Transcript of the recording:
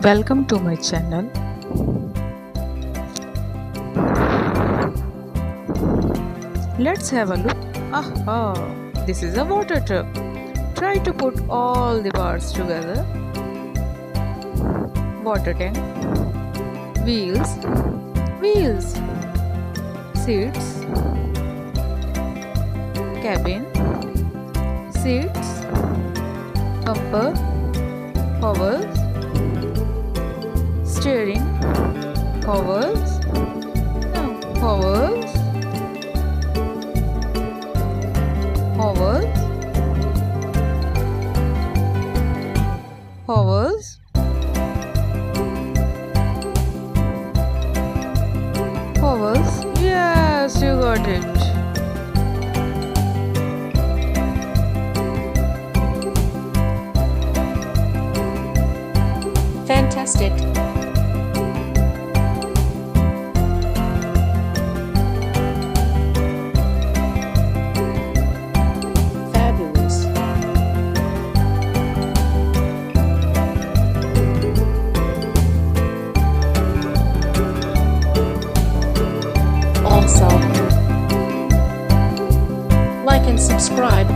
Welcome to my channel. Let's have a look. Aha! This is a water truck. Try to put all the parts together. Water tank, wheels, wheels, seats, cabin, seats, bumper, covers, steering, covers, covers, covers, covers, covers. Yes, you got it. Fantastic. Fabulous. Also, like and subscribe.